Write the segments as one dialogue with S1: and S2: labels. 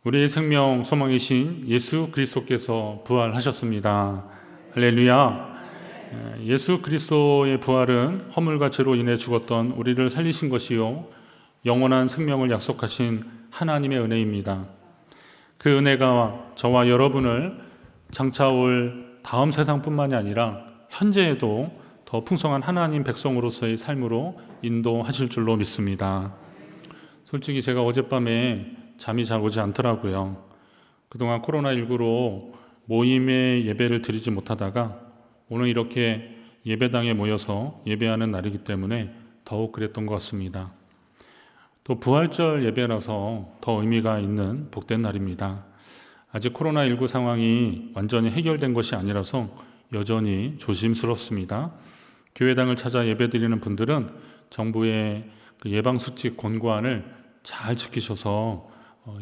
S1: 우리의 생명 소망이신 예수 그리스도께서 부활하셨습니다. 할렐루야. 예수 그리스도의 부활은 허물과 죄로 인해 죽었던 우리를 살리신 것이요 영원한 생명을 약속하신 하나님의 은혜입니다. 그 은혜가 저와 여러분을 장차 올 다음 세상뿐만이 아니라 현재에도 더 풍성한 하나님 백성으로서의 삶으로 인도하실 줄로 믿습니다. 솔직히 제가 어젯밤에 잠이 잘 오지 않더라고요. 그동안 코로나19로 모임의 예배를 드리지 못하다가 오늘 이렇게 예배당에 모여서 예배하는 날이기 때문에 더욱 그랬던 것 같습니다. 또 부활절 예배라서 더 의미가 있는 복된 날입니다. 아직 코로나19 상황이 완전히 해결된 것이 아니라서 여전히 조심스럽습니다. 교회당을 찾아 예배드리는 분들은 정부의 예방수칙 권고안을 잘 지키셔서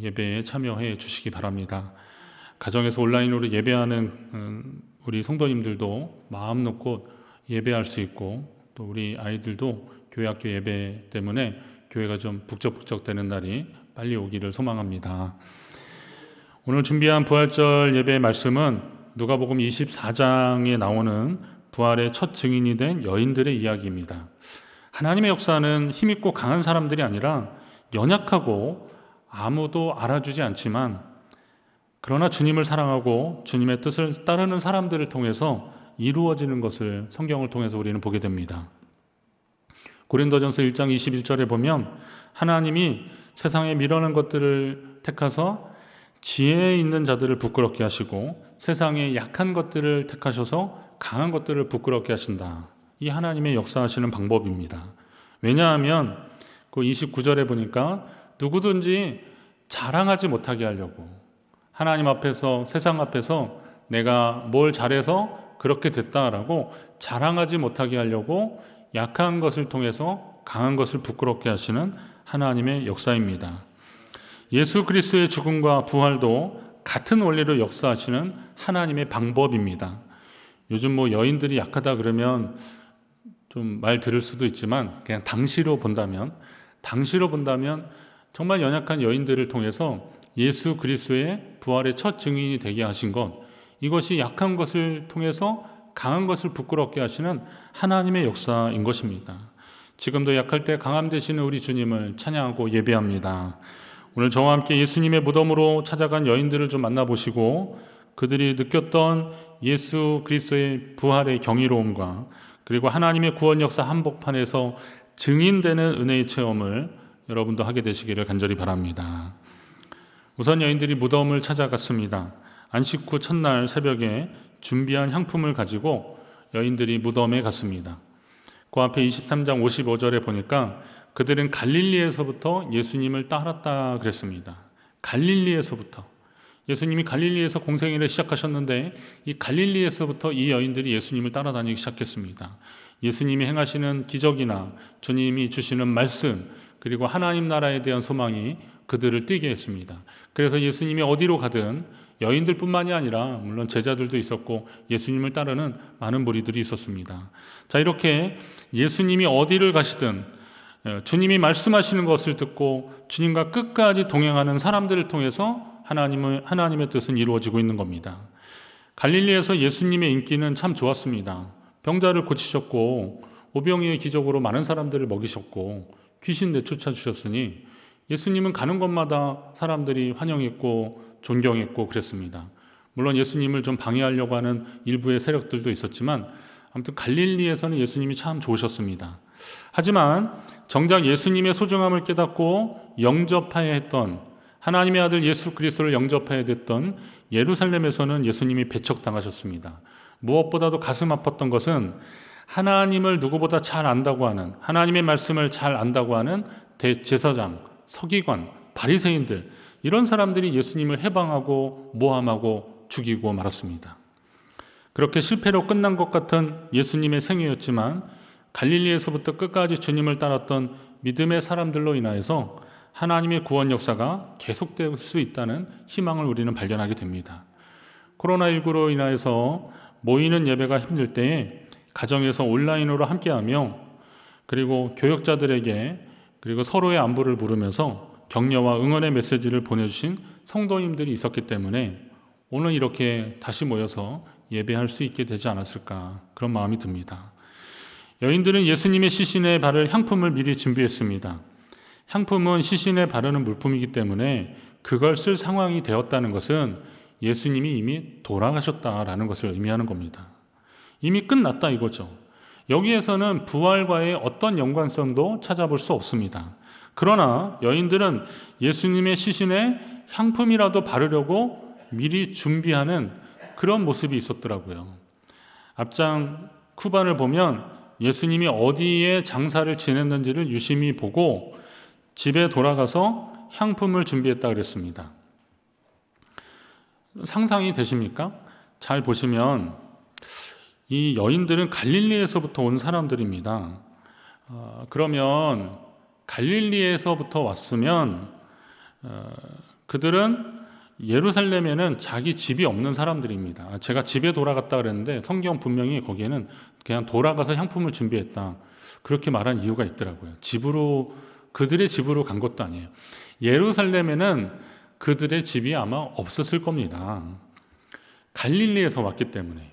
S1: 예배에 참여해 주시기 바랍니다. 가정에서 온라인으로 예배하는 우리 성도님들도 마음 놓고 예배할 수 있고 또 우리 아이들도 교회 학교 예배 때문에 교회가 좀 북적북적되는 날이 빨리 오기를 소망합니다. 오늘 준비한 부활절 예배의 말씀은 누가복음 24장에 나오는 부활의 첫 증인이 된 여인들의 이야기입니다. 하나님의 역사는 힘있고 강한 사람들이 아니라 연약하고 아무도 알아주지 않지만 그러나 주님을 사랑하고 주님의 뜻을 따르는 사람들을 통해서 이루어지는 것을 성경을 통해서 우리는 보게 됩니다. 고린도전서 1장 21절에 보면 하나님이 세상에 미련한 것들을 택하서 지혜 있는 자들을 부끄럽게 하시고 세상에 약한 것들을 택하셔서 강한 것들을 부끄럽게 하신다. 이 하나님의 역사하시는 방법입니다. 왜냐하면 그 29절에 보니까 누구든지 자랑하지 못하게 하려고 하나님 앞에서 세상 앞에서 내가 뭘 잘해서 그렇게 됐다라고 자랑하지 못하게 하려고 약한 것을 통해서 강한 것을 부끄럽게 하시는 하나님의 역사입니다. 예수 그리스도의 죽음과 부활도 같은 원리로 역사하시는 하나님의 방법입니다. 요즘 여인들이 약하다 그러면 좀 말 들을 수도 있지만 그냥 당시로 본다면 정말 연약한 여인들을 통해서 예수 그리스도의 부활의 첫 증인이 되게 하신 것, 이것이 약한 것을 통해서 강한 것을 부끄럽게 하시는 하나님의 역사인 것입니다. 지금도 약할 때 강함 되시는 우리 주님을 찬양하고 예배합니다. 오늘 저와 함께 예수님의 무덤으로 찾아간 여인들을 좀 만나보시고 그들이 느꼈던 예수 그리스도의 부활의 경이로움과 그리고 하나님의 구원 역사 한복판에서 증인되는 은혜의 체험을 여러분도 하게 되시기를 간절히 바랍니다. 우선 여인들이 무덤을 찾아갔습니다. 안식 후 첫날 새벽에 준비한 향품을 가지고 여인들이 무덤에 갔습니다. 그 앞에 23장 55절에 보니까 그들은 갈릴리에서부터 예수님을 따랐다 그랬습니다. 갈릴리에서부터. 예수님이 갈릴리에서 공생애를 시작하셨는데 이 갈릴리에서부터 이 여인들이 예수님을 따라다니기 시작했습니다. 예수님이 행하시는 기적이나 주님이 주시는 말씀 그리고 하나님 나라에 대한 소망이 그들을 뛰게 했습니다. 그래서 예수님이 어디로 가든 여인들뿐만이 아니라 물론 제자들도 있었고 예수님을 따르는 많은 무리들이 있었습니다. 자, 이렇게 예수님이 어디를 가시든 주님이 말씀하시는 것을 듣고 주님과 끝까지 동행하는 사람들을 통해서 하나님의 뜻은 이루어지고 있는 겁니다. 갈릴리에서 예수님의 인기는 참 좋았습니다. 병자를 고치셨고 오병이의 기적으로 많은 사람들을 먹이셨고 귀신 내쫓아 주셨으니 예수님은 가는 곳마다 사람들이 환영했고 존경했고 그랬습니다. 물론 예수님을 좀 방해하려고 하는 일부의 세력들도 있었지만 아무튼 갈릴리에서는 예수님이 참 좋으셨습니다. 하지만 정작 예수님의 소중함을 깨닫고 영접하여야 했던 하나님의 아들 예수 그리스도를 영접해야 됐던 예루살렘에서는 예수님이 배척당하셨습니다. 무엇보다도 가슴 아팠던 것은 하나님을 누구보다 잘 안다고 하는 하나님의 말씀을 잘 안다고 하는 대제사장, 서기관, 바리새인들 이런 사람들이 예수님을 해방하고 모함하고 죽이고 말았습니다. 그렇게 실패로 끝난 것 같은 예수님의 생애였지만 갈릴리에서부터 끝까지 주님을 따랐던 믿음의 사람들로 인하여서 하나님의 구원 역사가 계속될 수 있다는 희망을 우리는 발견하게 됩니다. 코로나19로 인하여서 모이는 예배가 힘들 때에 가정에서 온라인으로 함께하며 그리고 교역자들에게 그리고 서로의 안부를 물으면서 격려와 응원의 메시지를 보내주신 성도님들이 있었기 때문에 오늘 이렇게 다시 모여서 예배할 수 있게 되지 않았을까, 그런 마음이 듭니다. 여인들은 예수님의 시신에 바를 향품을 미리 준비했습니다. 향품은 시신에 바르는 물품이기 때문에 그걸 쓸 상황이 되었다는 것은 예수님이 이미 돌아가셨다라는 것을 의미하는 겁니다. 이미 끝났다 이거죠. 여기에서는 부활과의 어떤 연관성도 찾아볼 수 없습니다. 그러나 여인들은 예수님의 시신에 향품이라도 바르려고 미리 준비하는 그런 모습이 있었더라고요. 앞장 쿠반을 보면 예수님이 어디에 장사를 지냈는지를 유심히 보고 집에 돌아가서 향품을 준비했다 그랬습니다. 상상이 되십니까? 잘 보시면 이 여인들은 갈릴리에서부터 온 사람들입니다. 그러면 갈릴리에서부터 왔으면 그들은 예루살렘에는 자기 집이 없는 사람들입니다. 제가 집에 돌아갔다 그랬는데 성경 분명히 거기에는 그냥 돌아가서 향품을 준비했다, 그렇게 말한 이유가 있더라고요. 그들의 집으로 간 것도 아니에요. 예루살렘에는 그들의 집이 아마 없었을 겁니다. 갈릴리에서 왔기 때문에.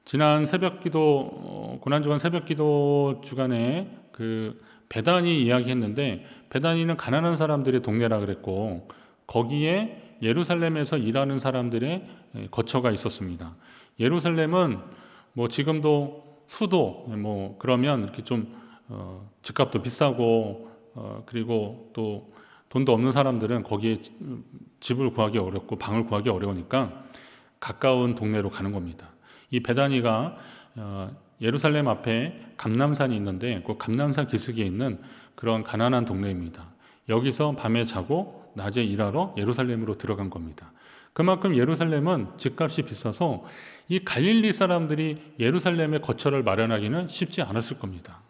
S1: 지난 새벽기도, 고난주간 새벽기도 주간에 그 베다니 이야기했는데, 베다니는 가난한 사람들의 동네라 그랬고 거기에 예루살렘에서 일하는 사람들의 거처가 있었습니다. 예루살렘은 뭐 지금도 수도 그러면 이렇게 좀 집값도 비싸고 그리고 또 돈도 없는 사람들은 거기에 집을 구하기 어렵고 방을 구하기 어려우니까 가까운 동네로 가는 겁니다. 이 베다니가 예루살렘 앞에 감람산이 있는데 그 감람산 기슭에 있는 그런 가난한 동네입니다. 여기서 밤에 자고 낮에 일하러 예루살렘으로 들어간 겁니다. 그만큼 예루살렘은 집값이 비싸서 이 갈릴리 사람들이 예루살렘에 거처를 마련하기는 쉽지 않았을 겁니다.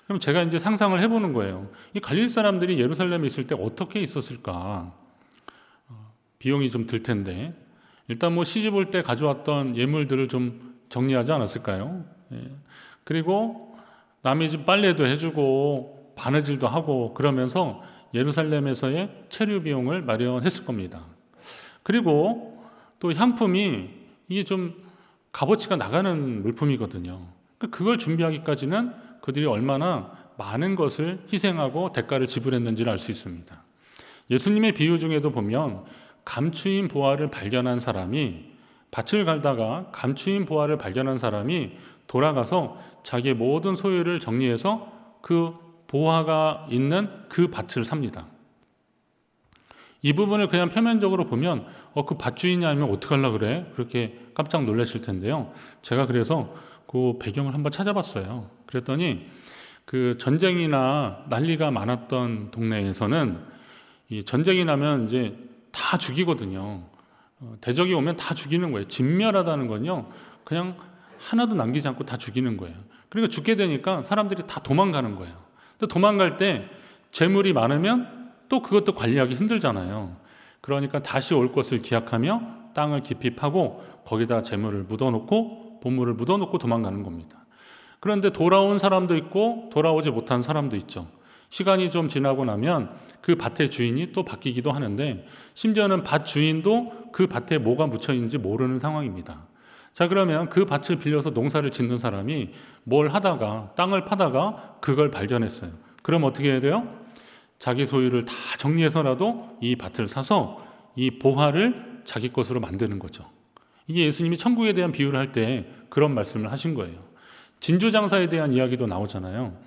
S1: 그럼 제가 이제 상상을 해보는 거예요. 이 갈릴리 사람들이 예루살렘에 있을 때 어떻게 있었을까? 비용이 좀 들 텐데 일단 뭐 시집 올 때 가져왔던 예물들을 좀 정리하지 않았을까요? 그리고 남의 집 빨래도 해주고 바느질도 하고 그러면서 예루살렘에서의 체류 비용을 마련했을 겁니다. 그리고 또 향품이 이게 좀 값어치가 나가는 물품이거든요. 그걸 준비하기까지는 그들이 얼마나 많은 것을 희생하고 대가를 지불했는지를 알 수 있습니다. 예수님의 비유 중에도 보면 감추인 보화를 발견한 사람이, 밭을 갈다가 감추인 보화를 발견한 사람이 돌아가서 자기의 모든 소유를 정리해서 그 보화가 있는 그 밭을 삽니다. 이 부분을 그냥 표면적으로 보면 그 밭 주인이 아니면 어떡하려고 그래? 그렇게 깜짝 놀라실 텐데요. 제가 그래서 그 배경을 한번 찾아봤어요. 그랬더니 그 전쟁이나 난리가 많았던 동네에서는 이 전쟁이 나면 이제 다 죽이거든요. 대적이 오면 다 죽이는 거예요. 진멸하다는 건요, 그냥 하나도 남기지 않고 다 죽이는 거예요. 그러니까 죽게 되니까 사람들이 다 도망가는 거예요. 근데 도망갈 때 재물이 많으면 또 그것도 관리하기 힘들잖아요. 그러니까 다시 올 것을 기약하며 땅을 깊이 파고 거기다 재물을 묻어놓고 보물을 묻어놓고 도망가는 겁니다. 그런데 돌아온 사람도 있고 돌아오지 못한 사람도 있죠. 시간이 좀 지나고 나면 그 밭의 주인이 또 바뀌기도 하는데 심지어는 밭 주인도 그 밭에 뭐가 묻혀 있는지 모르는 상황입니다. 자, 그러면 그 밭을 빌려서 농사를 짓는 사람이 뭘 하다가 땅을 파다가 그걸 발견했어요. 그럼 어떻게 해야 돼요? 자기 소유를 다 정리해서라도 이 밭을 사서 이 보화를 자기 것으로 만드는 거죠. 이게 예수님이 천국에 대한 비유를 할 때 그런 말씀을 하신 거예요. 진주장사에 대한 이야기도 나오잖아요.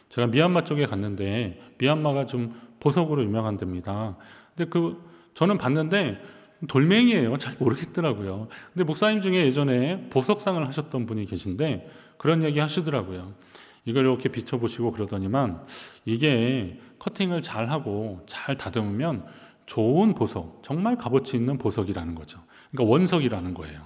S1: 제가 미얀마 쪽에 갔는데 미얀마가 좀 보석으로 유명한 데입니다. 근데 저는 봤는데 돌멩이에요. 잘 모르겠더라고요. 근데 목사님 중에 예전에 보석상을 하셨던 분이 계신데 그런 얘기 하시더라고요. 이걸 이렇게 비춰보시고 그러더니만 이게 커팅을 잘 하고 잘 다듬으면 좋은 보석, 정말 값어치 있는 보석이라는 거죠. 그러니까 원석이라는 거예요.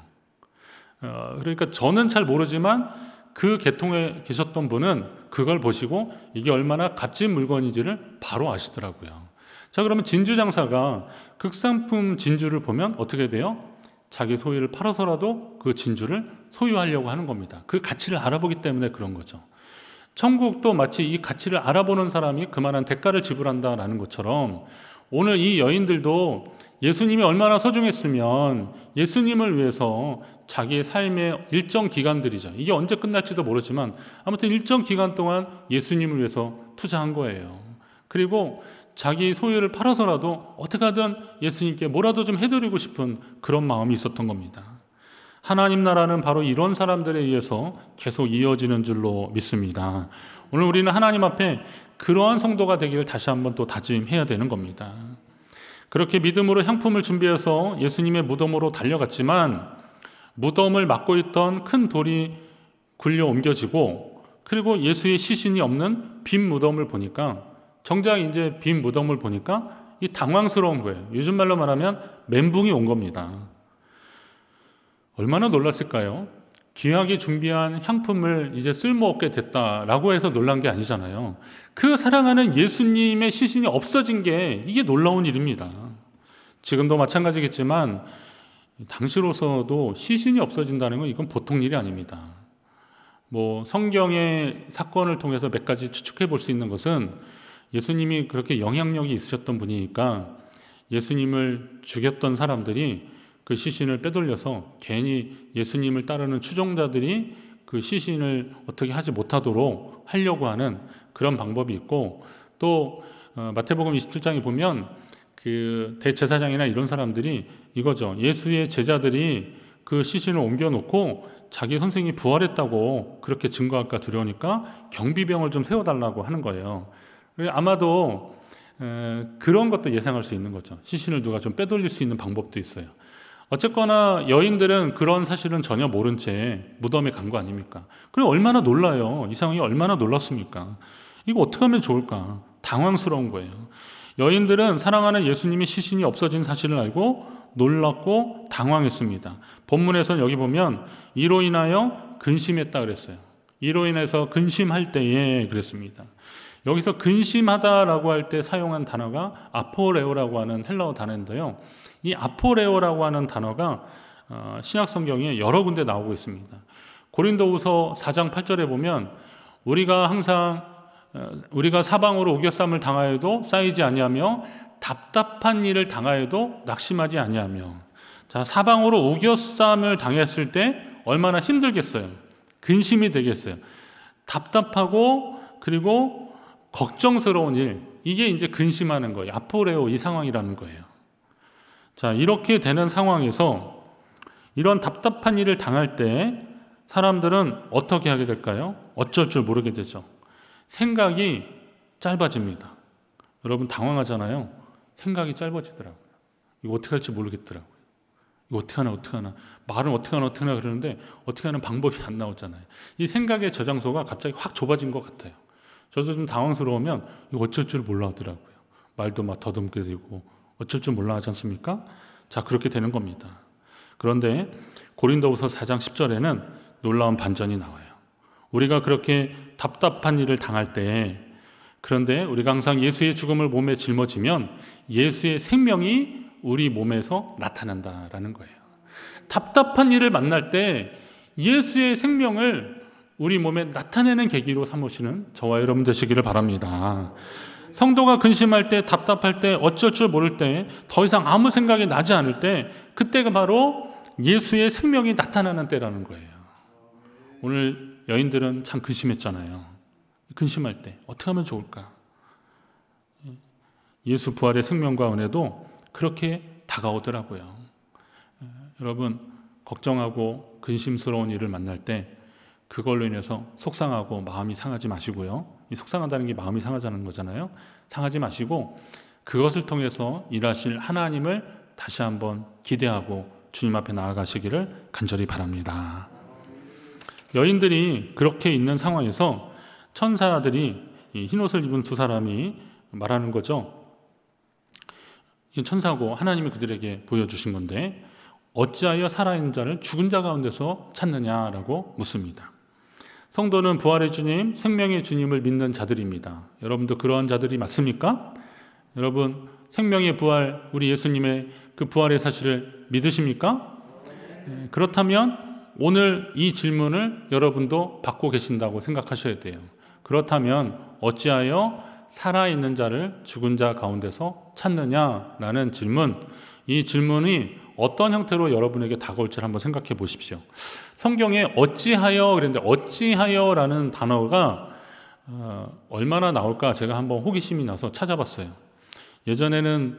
S1: 그러니까 저는 잘 모르지만 그 계통에 계셨던 분은 그걸 보시고 이게 얼마나 값진 물건인지를 바로 아시더라고요. 자, 그러면 진주장사가 극상품 진주를 보면 어떻게 돼요? 자기 소유를 팔아서라도 그 진주를 소유하려고 하는 겁니다. 그 가치를 알아보기 때문에 그런 거죠. 천국도 마치 이 가치를 알아보는 사람이 그만한 대가를 지불한다라는 것처럼 오늘 이 여인들도 예수님이 얼마나 소중했으면 예수님을 위해서 자기의 삶의 일정 기간들이죠. 이게 언제 끝날지도 모르지만 아무튼 일정 기간 동안 예수님을 위해서 투자한 거예요. 그리고 자기 소유를 팔아서라도 어떻게 하든 예수님께 뭐라도 좀 해드리고 싶은 그런 마음이 있었던 겁니다. 하나님 나라는 바로 이런 사람들에 의해서 계속 이어지는 줄로 믿습니다. 오늘 우리는 하나님 앞에 그러한 성도가 되기를 다시 한번 또 다짐해야 되는 겁니다. 그렇게 믿음으로 향품을 준비해서 예수님의 무덤으로 달려갔지만 무덤을 막고 있던 큰 돌이 굴려 옮겨지고 그리고 예수의 시신이 없는 빈 무덤을 보니까 정작 이제 빈 무덤을 보니까 이 당황스러운 거예요. 요즘 말로 말하면 멘붕이 온 겁니다. 얼마나 놀랐을까요? 귀하게 준비한 향품을 이제 쓸모없게 됐다라고 해서 놀란 게 아니잖아요. 그 사랑하는 예수님의 시신이 없어진 게 이게 놀라운 일입니다. 지금도 마찬가지겠지만 당시로서도 시신이 없어진다는 건 이건 보통 일이 아닙니다. 성경의 사건을 통해서 몇 가지 추측해 볼 수 있는 것은 예수님이 그렇게 영향력이 있으셨던 분이니까 예수님을 죽였던 사람들이 그 시신을 빼돌려서 괜히 예수님을 따르는 추종자들이 그 시신을 어떻게 하지 못하도록 하려고 하는 그런 방법이 있고 또 마태복음 27장에 보면 그 대제사장이나 이런 사람들이 이거죠. 예수의 제자들이 그 시신을 옮겨놓고 자기 선생이 부활했다고 그렇게 증거할까 두려우니까 경비병을 좀 세워달라고 하는 거예요. 아마도 그런 것도 예상할 수 있는 거죠. 시신을 누가 좀 빼돌릴 수 있는 방법도 있어요. 어쨌거나 여인들은 그런 사실은 전혀 모른 채 무덤에 간 거 아닙니까? 그럼 얼마나 놀라요. 이 상황이 얼마나 놀랐습니까? 이거 어떻게 하면 좋을까? 당황스러운 거예요. 여인들은 사랑하는 예수님의 시신이 없어진 사실을 알고 놀랐고 당황했습니다. 본문에서는 여기 보면 이로 인하여 근심했다 그랬어요. 이로 인해서 근심할 때에 그랬습니다. 여기서 근심하다라고 할 때 사용한 단어가 아포레오라고 하는 헬라어 단어인데요. 이 아포레오라고 하는 단어가 신약 성경에 여러 군데 나오고 있습니다. 고린도후서 4장 8절에 보면 우리가 사방으로 우겨쌈을 당하여도 쌓이지 아니하며 답답한 일을 당하여도 낙심하지 아니하며. 자, 사방으로 우겨쌈을 당했을 때 얼마나 힘들겠어요. 근심이 되겠어요. 답답하고 그리고 걱정스러운 일, 이게 이제 근심하는 거예요. 아포레오 이 상황이라는 거예요. 자, 이렇게 되는 상황에서 이런 답답한 일을 당할 때 사람들은 어떻게 하게 될까요? 어쩔 줄 모르게 되죠. 생각이 짧아집니다. 여러분 당황하잖아요. 생각이 짧아지더라고요. 이거 어떻게 할지 모르겠더라고요. 이거 어떻게 하나 말은 어떻게 하나 그러는데 어떻게 하는 방법이 안 나오잖아요. 이 생각의 저장소가 갑자기 확 좁아진 것 같아요. 저도 좀 당황스러우면 이거 어쩔 줄 몰라 하더라고요. 말도 막 더듬게 되고 어쩔 줄 몰라 하지 않습니까? 자, 그렇게 되는 겁니다. 그런데 고린도후서 4장 10절에는 놀라운 반전이 나와요. 우리가 그렇게 답답한 일을 당할 때, 그런데 우리가 항상 예수의 죽음을 몸에 짊어지면 예수의 생명이 우리 몸에서 나타난다라는 거예요. 답답한 일을 만날 때 예수의 생명을 우리 몸에 나타내는 계기로 삼으시는 저와 여러분 되시기를 바랍니다. 성도가 근심할 때, 답답할 때, 어쩔 줄 모를 때, 더 이상 아무 생각이 나지 않을 때, 그때가 바로 예수의 생명이 나타나는 때라는 거예요. 오늘 여인들은 참 근심했잖아요. 근심할 때 어떻게 하면 좋을까? 예수 부활의 생명과 은혜도 그렇게 다가오더라고요. 여러분, 걱정하고 근심스러운 일을 만날 때 그걸로 인해서 속상하고 마음이 상하지 마시고요. 이 속상하다는 게 마음이 상하자는 거잖아요. 상하지 마시고 그것을 통해서 일하실 하나님을 다시 한번 기대하고 주님 앞에 나아가시기를 간절히 바랍니다. 여인들이 그렇게 있는 상황에서 천사들이 흰옷을 입은 두 사람이 말하는 거죠. 천사고 하나님이 그들에게 보여주신 건데 어찌하여 살아있는 자를 죽은 자 가운데서 찾느냐라고 묻습니다. 성도는 부활의 주님, 생명의 주님을 믿는 자들입니다. 여러분도 그러한 자들이 맞습니까? 여러분, 생명의 부활, 우리 예수님의 그 부활의 사실을 믿으십니까? 그렇다면 오늘 이 질문을 여러분도 받고 계신다고 생각하셔야 돼요. 그렇다면 어찌하여 살아있는 자를 죽은 자 가운데서 찾느냐라는 질문, 이 질문이 어떤 형태로 여러분에게 다가올지 한번 생각해 보십시오. 성경에 어찌하여 그랬는데 어찌하여라는 단어가 얼마나 나올까 제가 한번 호기심이 나서 찾아봤어요. 예전에는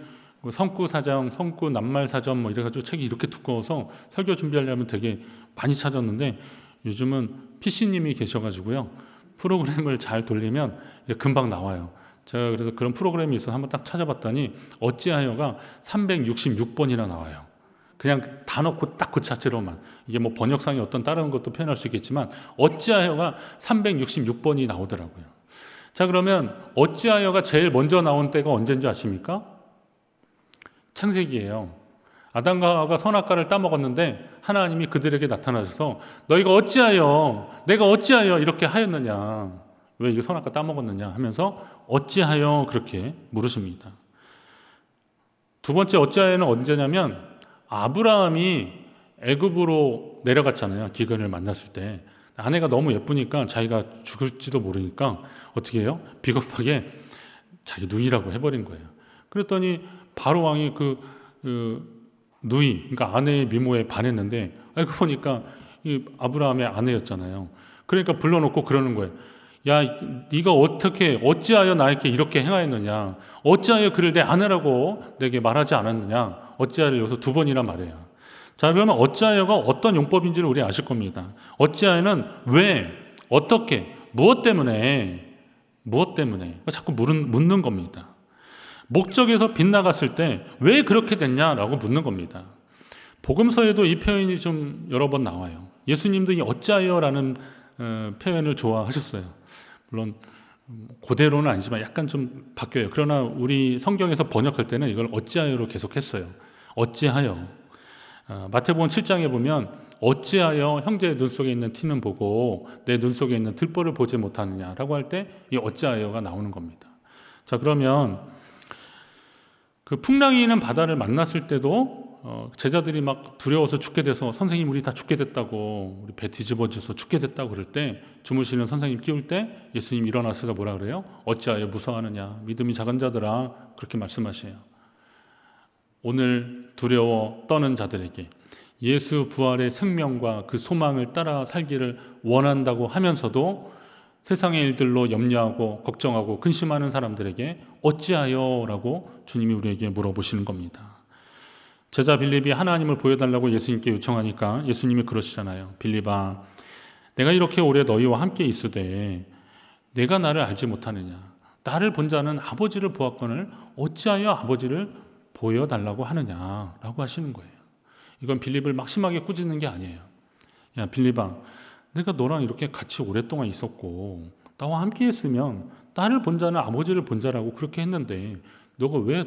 S1: 성구사정, 성구 낱말사전 뭐 이래가지고 책이 이렇게 두꺼워서 설교 준비하려면 되게 많이 찾았는데 요즘은 PC님이 계셔가지고요. 프로그램을 잘 돌리면 금방 나와요. 제가 그래서 그런 프로그램이 있어서 한번 딱 찾아봤더니 어찌하여가 366번이나 나와요. 그냥 단어 딱 그 자체로만. 이게 뭐 번역상에 어떤 다른 것도 표현할 수 있겠지만 어찌하여가 366번이 나오더라고요. 자, 그러면 어찌하여가 제일 먼저 나온 때가 언제인지 아십니까? 창세기예요. 아담과 하와가 선악과를 따먹었는데 하나님이 그들에게 나타나셔서 너희가 어찌하여 내가 어찌하여 이렇게 하였느냐, 왜 이 선악과 따먹었느냐 하면서 어찌하여 그렇게 물으십니다. 두 번째 어찌하여는 언제냐면 아브라함이 애굽으로 내려갔잖아요. 기근을 만났을 때 아내가 너무 예쁘니까 자기가 죽을지도 모르니까 어떻게 해요? 비겁하게 자기 누이라고 해버린 거예요. 그랬더니 바로 왕이 그 누이, 그러니까 아내의 미모에 반했는데 알고 보니까 이 아브라함의 아내였잖아요. 그러니까 불러놓고 그러는 거예요. 야, 네가 어찌하여 나에게 이렇게 행하였느냐? 어찌하여 그를 내 아내라고 내게 말하지 않았느냐? 어찌하여 여기서 두 번이나 말해요. 자, 그러면 어찌하여가 어떤 용법인지를 우리 아실 겁니다. 어찌하여는 왜, 어떻게, 무엇 때문에 자꾸 묻는 겁니다. 목적에서 빗나갔을 때 왜 그렇게 됐냐라고 묻는 겁니다. 복음서에도 이 표현이 좀 여러 번 나와요. 예수님도 이 어찌하여라는 표현을 좋아하셨어요. 물론 그대로는 아니지만 약간 좀 바뀌어요. 그러나 우리 성경에서 번역할 때는 이걸 어찌하여로 계속했어요. 어찌하여. 마태복음 7장에 보면 어찌하여 형제의 눈 속에 있는 티는 보고 내 눈 속에 있는 들보를 보지 못하느냐라고 할 때 이 어찌하여가 나오는 겁니다. 자, 그러면 그 풍랑이 있는 바다를 만났을 때도 제자들이 막 두려워서 죽게 돼서 선생님 우리 다 죽게 됐다고, 우리 배 뒤집어져서 죽게 됐다고 그럴 때 주무시는 선생님 끼울 때 예수님 일어나서 뭐라 그래요? 어찌하여 무서워하느냐, 믿음이 작은 자들아, 그렇게 말씀하셔요. 오늘 두려워 떠는 자들에게 예수 부활의 생명과 그 소망을 따라 살기를 원한다고 하면서도 세상의 일들로 염려하고 걱정하고 근심하는 사람들에게 어찌하여 라고 주님이 우리에게 물어보시는 겁니다. 제자 빌립이 하나님을 보여달라고 예수님께 요청하니까 예수님이 그러시잖아요. 빌립아, 내가 이렇게 오래 너희와 함께 있으되 내가 나를 알지 못하느냐? 나를 본 자는 아버지를 보았거늘 어찌하여 아버지를 보여달라고 하느냐라고 하시는 거예요. 이건 빌립을 막 심하게 꾸짖는 게 아니에요. 야, 빌립아, 내가 너랑 이렇게 같이 오랫동안 있었고 나와 함께 했으면 나를 본 자는 아버지를 본 자라고 그렇게 했는데 너가 왜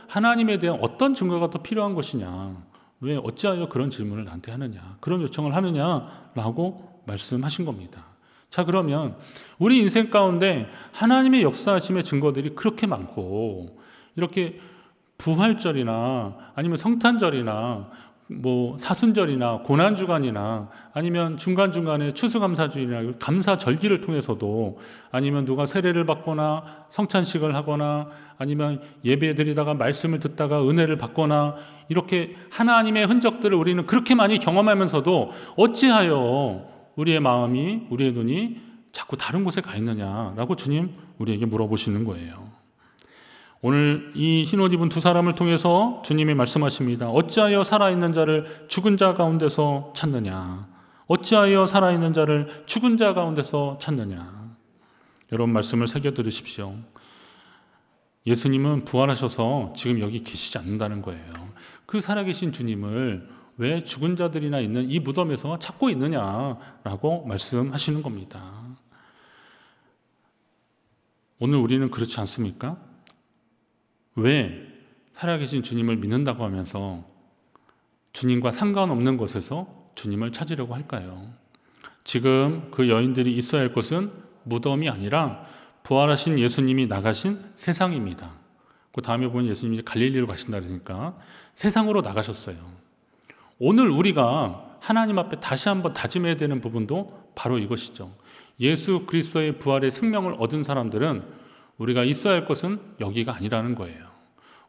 S1: 하나님에 대한 어떤 증거가 더 필요한 것이냐, 왜 어찌하여 그런 질문을 나한테 하느냐, 그런 요청을 하느냐라고 말씀하신 겁니다. 자, 그러면 우리 인생 가운데 하나님의 역사하심의 증거들이 그렇게 많고 이렇게 부활절이나 아니면 성탄절이나 뭐 사순절이나 고난주간이나 아니면 중간중간에 추수감사주일이나 감사절기를 통해서도, 아니면 누가 세례를 받거나 성찬식을 하거나 아니면 예배 드리다가 말씀을 듣다가 은혜를 받거나 이렇게 하나님의 흔적들을 우리는 그렇게 많이 경험하면서도 어찌하여 우리의 마음이, 우리의 눈이 자꾸 다른 곳에 가 있느냐라고 주님 우리에게 물어보시는 거예요. 오늘 이 흰옷 입은 두 사람을 통해서 주님이 말씀하십니다. 어찌하여 살아있는 자를 죽은 자 가운데서 찾느냐? 어찌하여 살아있는 자를 죽은 자 가운데서 찾느냐? 여러분 말씀을 새겨 들으십시오. 예수님은 부활하셔서 지금 여기 계시지 않는다는 거예요. 그 살아계신 주님을 왜 죽은 자들이나 있는 이 무덤에서 찾고 있느냐라고 말씀하시는 겁니다. 오늘 우리는 그렇지 않습니까? 왜 살아계신 주님을 믿는다고 하면서 주님과 상관없는 곳에서 주님을 찾으려고 할까요? 지금 그 여인들이 있어야 할 곳은 무덤이 아니라 부활하신 예수님이 나가신 세상입니다. 그 다음에 보면 예수님이 갈릴리로 가신다 그러니까 세상으로 나가셨어요. 오늘 우리가 하나님 앞에 다시 한번 다짐해야 되는 부분도 바로 이것이죠. 예수 그리스도의 부활의 생명을 얻은 사람들은 우리가 있어야 할 것은 여기가 아니라는 거예요.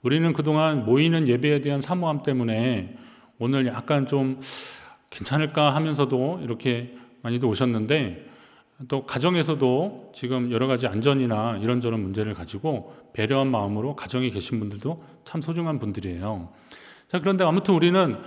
S1: 우리는 그동안 모이는 예배에 대한 사모함 때문에 오늘 약간 좀 괜찮을까 하면서도 이렇게 많이들 오셨는데, 또 가정에서도 지금 여러 가지 안전이나 이런저런 문제를 가지고 배려한 마음으로 가정에 계신 분들도 참 소중한 분들이에요. 자, 그런데 아무튼 우리는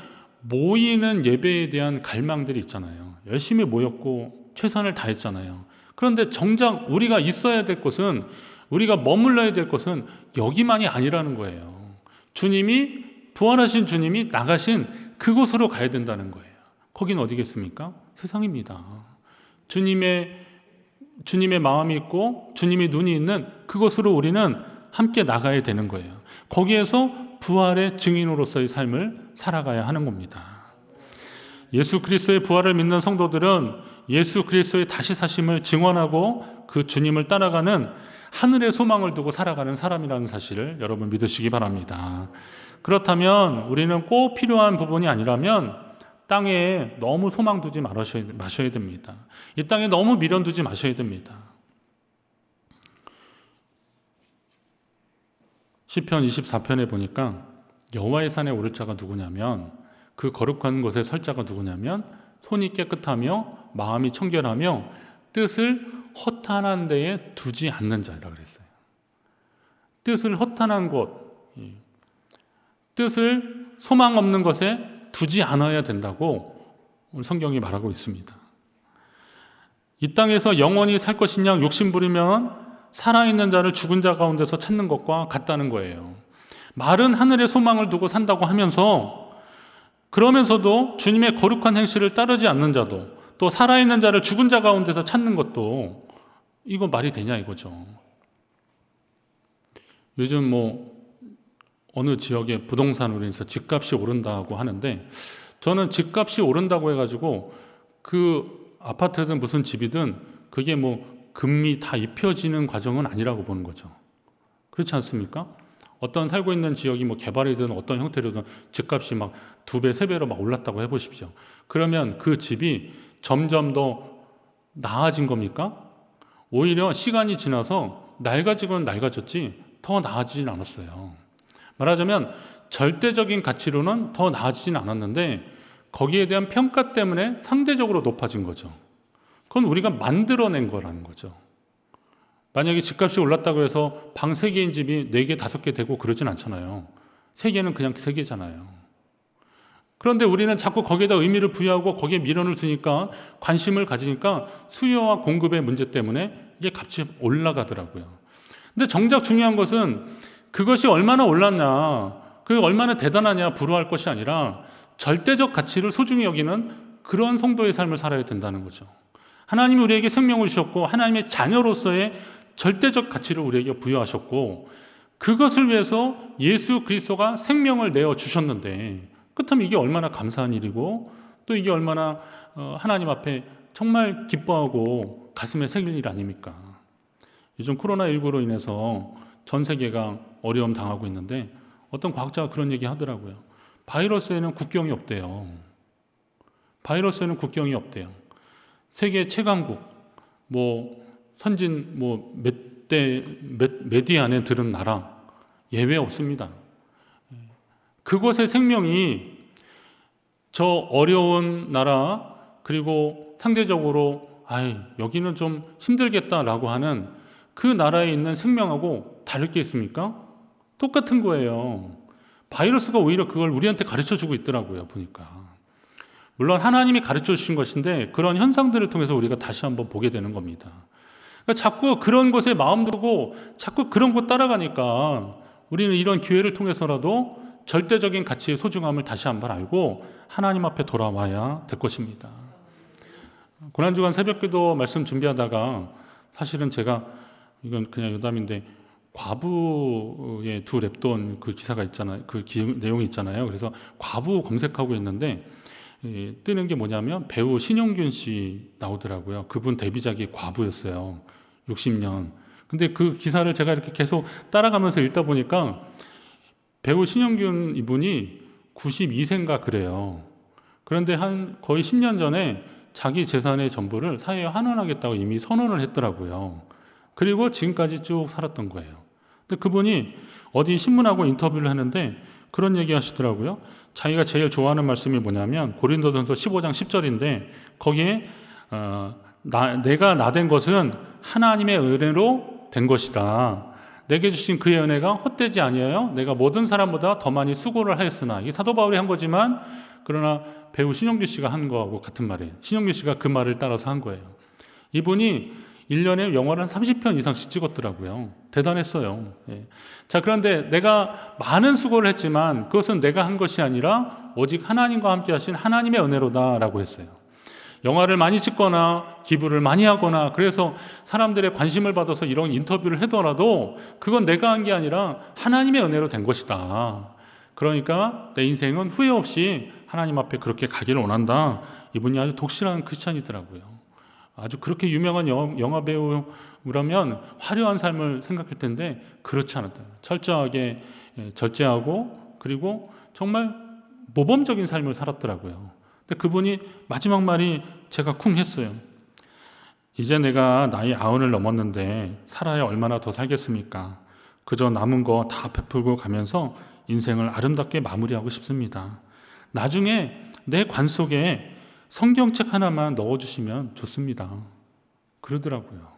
S1: 모이는 예배에 대한 갈망들이 있잖아요. 열심히 모였고 최선을 다했잖아요. 그런데 정작 우리가 있어야 될 곳은, 우리가 머물러야 될 곳은 여기만이 아니라는 거예요. 주님이, 부활하신 주님이 나가신 그곳으로 가야 된다는 거예요. 거긴 어디겠습니까? 세상입니다. 주님의 마음이 있고 주님의 눈이 있는 그곳으로 우리는 함께 나가야 되는 거예요. 거기에서 부활의 증인으로서의 삶을 살아가야 하는 겁니다. 예수 그리스도의 부활을 믿는 성도들은 예수 그리스도의 다시 사심을 증언하고 그 주님을 따라가는 하늘의 소망을 두고 살아가는 사람이라는 사실을 여러분 믿으시기 바랍니다. 그렇다면 우리는 꼭 필요한 부분이 아니라면 땅에 너무 소망 두지 마셔야 됩니다. 이 땅에 너무 미련 두지 마셔야 됩니다. 시편 24편에 보니까 여호와의 산에 오를 자가 누구냐면, 그 거룩한 곳에 설 자가 누구냐면 손이 깨끗하며 마음이 청결하며 뜻을 허탄한 데에 두지 않는 자라 그랬어요. 뜻을 허탄한 곳, 뜻을 소망 없는 것에 두지 않아야 된다고 오늘 성경이 말하고 있습니다. 이 땅에서 영원히 살 것이냐 욕심부리면 살아있는 자를 죽은 자 가운데서 찾는 것과 같다는 거예요. 말은 하늘의 소망을 두고 산다고 하면서, 그러면서도 주님의 거룩한 행실을 따르지 않는 자도, 또 살아있는 자를 죽은 자 가운데서 찾는 것도, 이거 말이 되냐 이거죠. 요즘 어느 지역의 부동산으로 인해서 집값이 오른다고 하는데, 저는 집값이 오른다고 해가지고 그 아파트든 무슨 집이든 그게 금리 다 입혀지는 과정은 아니라고 보는 거죠. 그렇지 않습니까? 어떤 살고 있는 지역이 개발이든 어떤 형태로든 집값이 막 2배, 3배로 막 올랐다고 해보십시오. 그러면 그 집이 점점 더 나아진 겁니까? 오히려 시간이 지나서 낡아지건 낡아졌지 더 나아지진 않았어요. 말하자면 절대적인 가치로는 더 나아지진 않았는데 거기에 대한 평가 때문에 상대적으로 높아진 거죠. 그건 우리가 만들어낸 거라는 거죠. 만약에 집값이 올랐다고 해서 방 3개인 집이 4개, 5개 되고 그러진 않잖아요. 3개는 그냥 3개잖아요. 그런데 우리는 자꾸 거기에다 의미를 부여하고 거기에 미련을 두니까, 관심을 가지니까 수요와 공급의 문제 때문에 이게 값이 올라가더라고요. 근데 정작 중요한 것은 그것이 얼마나 올랐냐, 그게 얼마나 대단하냐 부러워할 것이 아니라 절대적 가치를 소중히 여기는 그런 성도의 삶을 살아야 된다는 거죠. 하나님이 우리에게 생명을 주셨고 하나님의 자녀로서의 절대적 가치를 우리에게 부여하셨고, 그것을 위해서 예수 그리스도가 생명을 내어주셨는데, 그렇다면 이게 얼마나 감사한 일이고 또 이게 얼마나 하나님 앞에 정말 기뻐하고 가슴에 새길 일 아닙니까? 요즘 코로나19로 인해서 전 세계가 어려움 당하고 있는데 어떤 과학자가 그런 얘기 하더라고요. 바이러스에는 국경이 없대요. 바이러스에는 국경이 없대요. 세계 최강국, 선진 몇 위 안에 들은 나라 예외 없습니다. 그곳의 생명이 저 어려운 나라, 그리고 상대적으로 여기는 좀 힘들겠다라고 하는 그 나라에 있는 생명하고 다를 게 있습니까? 똑같은 거예요. 바이러스가 오히려 그걸 우리한테 가르쳐주고 있더라고요, 보니까. 물론 하나님이 가르쳐 주신 것인데 그런 현상들을 통해서 우리가 다시 한번 보게 되는 겁니다. 그러니까 자꾸 그런 곳에 마음 두고 자꾸 그런 곳 따라가니까 우리는 이런 기회를 통해서라도 절대적인 가치의 소중함을 다시 한번 알고 하나님 앞에 돌아와야 될 것입니다. 고난주간 새벽기도 말씀 준비하다가 사실은 제가, 이건 그냥 여담인데, 과부의 두 랩돈 그 기사가 있잖아요. 내용이 있잖아요. 그래서 과부 검색하고 있는데 뜨는 게 뭐냐면 배우 신용균 씨 나오더라고요. 그분 데뷔작이 과부였어요. 60년. 근데 그 기사를 제가 이렇게 계속 따라가면서 읽다 보니까 배우 신용균 이분이 92세인가 그래요. 그런데 한 거의 10년 전에 자기 재산의 전부를 사회에 환원하겠다고 이미 선언을 했더라고요. 그리고 지금까지 쭉 살았던 거예요. 근데 그분이 어디 신문하고 인터뷰를 하는데 그런 얘기 하시더라고요. 자기가 제일 좋아하는 말씀이 뭐냐면 고린도전서 15장 10절인데 거기에 내가 나된 것은 하나님의 은혜로 된 것이다. 내게 주신 그의 은혜가 헛되지 아니하여 내가 모든 사람보다 더 많이 수고를 하였으나, 이게 사도 바울이 한 거지만 그러나 배우 신용규 씨가 한 거하고 같은 말이에요. 신용규 씨가 그 말을 따라서 한 거예요. 이분이 1년에 영화를 한 30편 이상씩 찍었더라고요. 대단했어요. 예. 자, 그런데 내가 많은 수고를 했지만 그것은 내가 한 것이 아니라 오직 하나님과 함께 하신 하나님의 은혜로다라고 했어요. 영화를 많이 찍거나 기부를 많이 하거나 그래서 사람들의 관심을 받아서 이런 인터뷰를 하더라도 그건 내가 한 게 아니라 하나님의 은혜로 된 것이다. 그러니까 내 인생은 후회 없이 하나님 앞에 그렇게 가기를 원한다. 이분이 아주 독실한 크리스찬이더라고요. 아주 그렇게 유명한 영화 배우라면 화려한 삶을 생각할 텐데 그렇지 않았다. 철저하게 절제하고 그리고 정말 모범적인 삶을 살았더라고요. 근데 그분이 마지막 말이 제가 쿵 했어요. 이제 내가 나이 90을 넘었는데 살아야 얼마나 더 살겠습니까? 그저 남은 거 다 베풀고 가면서 인생을 아름답게 마무리하고 싶습니다. 나중에 내 관 속에 성경책 하나만 넣어주시면 좋습니다. 그러더라고요.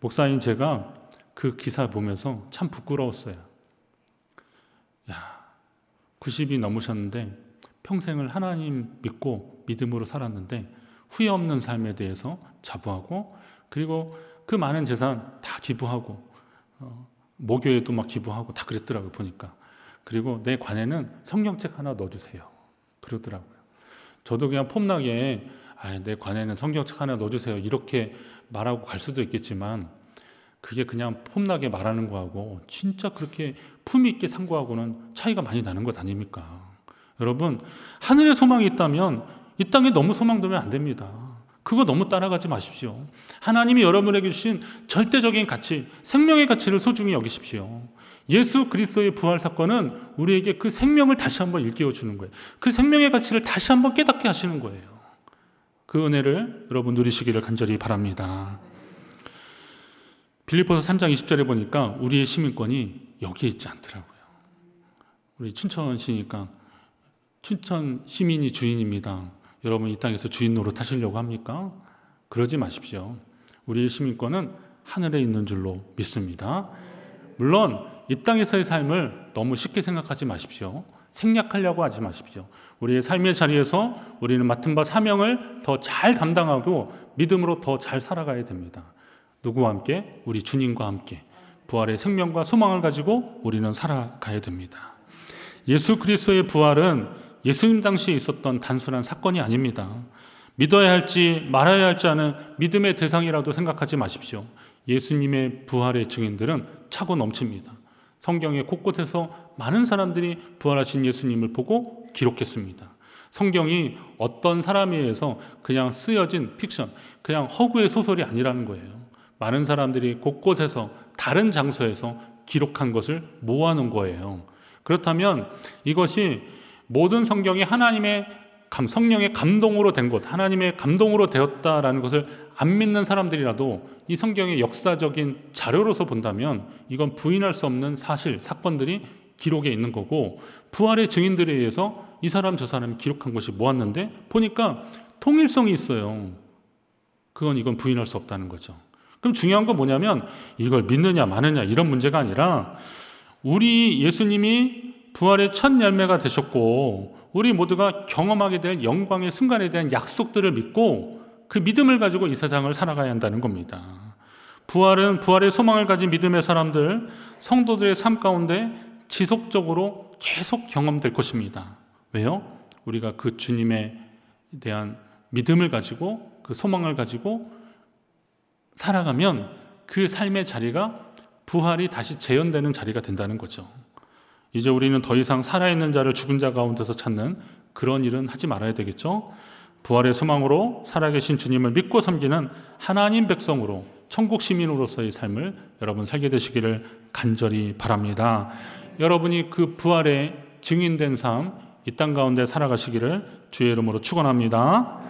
S1: 목사님, 제가 그 기사 보면서 참 부끄러웠어요. 90이 넘으셨는데 평생을 하나님 믿고 믿음으로 살았는데 후회 없는 삶에 대해서 자부하고 그리고 그 많은 재산 다 기부하고 모교에도 막 기부하고 다 그랬더라고요. 보니까. 그리고 내 관에는 성경책 하나 넣어주세요. 그러더라고요. 저도 그냥 폼나게 내 관에는 성경책 하나 넣어주세요 이렇게 말하고 갈 수도 있겠지만 그게 그냥 폼나게 말하는 거하고 진짜 그렇게 품위 있게 산 거하고는 차이가 많이 나는 것 아닙니까? 여러분, 하늘에 소망이 있다면 이 땅에 너무 소망두면 안 됩니다. 그거 너무 따라가지 마십시오. 하나님이 여러분에게 주신 절대적인 가치, 생명의 가치를 소중히 여기십시오. 예수 그리스도의 부활 사건은 우리에게 그 생명을 다시 한번 일깨워 주는 거예요. 그 생명의 가치를 다시 한번 깨닫게 하시는 거예요. 그 은혜를 여러분 누리시기를 간절히 바랍니다. 빌립보서 3장 20절에 보니까 우리의 시민권이 여기에 있지 않더라고요. 우리 춘천시니까 춘천 시민이 주인입니다. 여러분 이 땅에서 주인 노릇 하시려고 합니까? 그러지 마십시오. 우리의 시민권은 하늘에 있는 줄로 믿습니다. 물론 이 땅에서의 삶을 너무 쉽게 생각하지 마십시오. 생략하려고 하지 마십시오. 우리의 삶의 자리에서 우리는 맡은 바 사명을 더 잘 감당하고 믿음으로 더 잘 살아가야 됩니다. 누구와 함께? 우리 주님과 함께 부활의 생명과 소망을 가지고 우리는 살아가야 됩니다. 예수 그리스도의 부활은 예수님 당시에 있었던 단순한 사건이 아닙니다. 믿어야 할지 말아야 할지 하는 믿음의 대상이라도 생각하지 마십시오. 예수님의 부활의 증인들은 차고 넘칩니다. 성경의 곳곳에서 많은 사람들이 부활하신 예수님을 보고 기록했습니다. 성경이 어떤 사람에 의해서 그냥 쓰여진 픽션, 그냥 허구의 소설이 아니라는 거예요. 많은 사람들이 곳곳에서 다른 장소에서 기록한 것을 모아놓은 거예요. 그렇다면 이것이 모든 성경이 하나님의 성령의 감동으로 된 것, 하나님의 감동으로 되었다라는 것을 안 믿는 사람들이라도 이 성경의 역사적인 자료로서 본다면 이건 부인할 수 없는 사실, 사건들이 기록에 있는 거고 부활의 증인들에 의해서 이 사람 저 사람이 기록한 것이 모았는데 보니까 통일성이 있어요. 이건 부인할 수 없다는 거죠. 그럼 중요한 건 뭐냐면 이걸 믿느냐 마느냐 이런 문제가 아니라 우리 예수님이 부활의 첫 열매가 되셨고 우리 모두가 경험하게 될 영광의 순간에 대한 약속들을 믿고 그 믿음을 가지고 이 세상을 살아가야 한다는 겁니다. 부활은 부활의 소망을 가진 믿음의 사람들, 성도들의 삶 가운데 지속적으로 계속 경험될 것입니다. 왜요? 우리가 그 주님에 대한 믿음을 가지고 그 소망을 가지고 살아가면 그 삶의 자리가 부활이 다시 재현되는 자리가 된다는 거죠. 이제 우리는 더 이상 살아있는 자를 죽은 자 가운데서 찾는 그런 일은 하지 말아야 되겠죠. 부활의 소망으로 살아계신 주님을 믿고 섬기는 하나님 백성으로 천국 시민으로서의 삶을 여러분 살게 되시기를 간절히 바랍니다. 여러분이 그 부활의 증인된 삶 이 땅 가운데 살아가시기를 주의 이름으로 축원합니다.